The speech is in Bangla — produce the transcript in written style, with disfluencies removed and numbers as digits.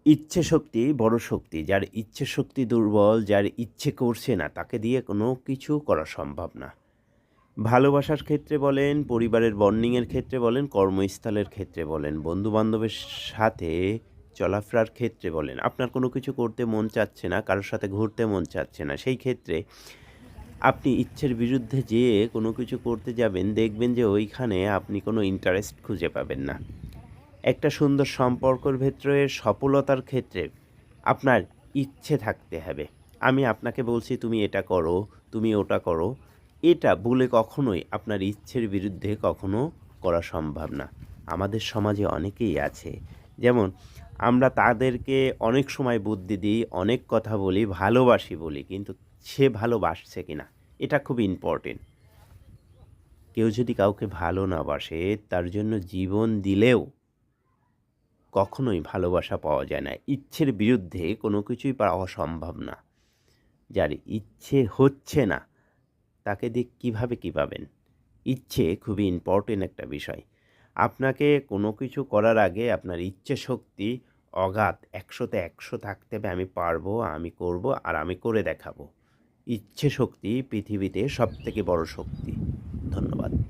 ইচ্ছে শক্তি বড় শক্তি। যার ইচ্ছে শক্তি দুর্বল, যার ইচ্ছে করছে না, তাকে দিয়ে কোনো কিছু করা সম্ভব না। ভালোবাসার ক্ষেত্রে বলেন, পরিবারের বন্ডিংয়ের ক্ষেত্রে বলেন, কর্মস্থলের ক্ষেত্রে বলেন, বন্ধু-বান্ধবের সাথে চলাফেরার ক্ষেত্রে বলেন, আপনার কোনো কিছু করতে মন চাচ্ছে না, কারো সাথে ঘুরতে মন চাচ্ছে না। সেই ক্ষেত্রে আপনি ইচ্ছের বিরুদ্ধে যেয়ে কোনো কিছু করতে যাবেন, দেখবেন যে ওইখানে আপনি কোনো ইন্টারেস্ট খুঁজে পাবেন না। একটা সুন্দর সম্পর্কের ভেতরে সফলতার ক্ষেত্রে আপনার ইচ্ছে থাকতে হবে। আমি আপনাকে বলছি তুমি এটা করো, তুমি ওটা করো। এটা বলে কখনোই আপনার ইচ্ছের বিরুদ্ধে কখনো করা সম্ভব না। আমাদের সমাজে অনেকেই আছে। যেমন আমরা তাদেরকে অনেক সময় বুদ্ধি দিই, অনেক কথা বলি, ভালোবাসি বলি। কিন্তু সে ভালোবাসছে কিনা এটা খুব ইম্পর্টেন্ট। কেউ যদি কাউকে ভালো না বাসে তার জন্য জীবন দিলেও কখনোই ভালোবাসা পাওয়া যায় না। ইচ্ছের বিরুদ্ধে কোনো কিছুই পাওয়া সম্ভব না। যার ইচ্ছে হচ্ছে না, তাকে দিয়ে কীভাবে কী পাবেন? ইচ্ছে খুবই ইম্পর্টেন্ট একটা বিষয়। আপনাকে কোনো কিছু করার আগে আপনার ইচ্ছে শক্তি অগাধ ১০০ তে ১০০ থাকতে হবে। আমি পারবো, আমি করব আর আমি করে দেখাবো। ইচ্ছে শক্তি পৃথিবীতে সবথেকে বড় শক্তি। ধন্যবাদ।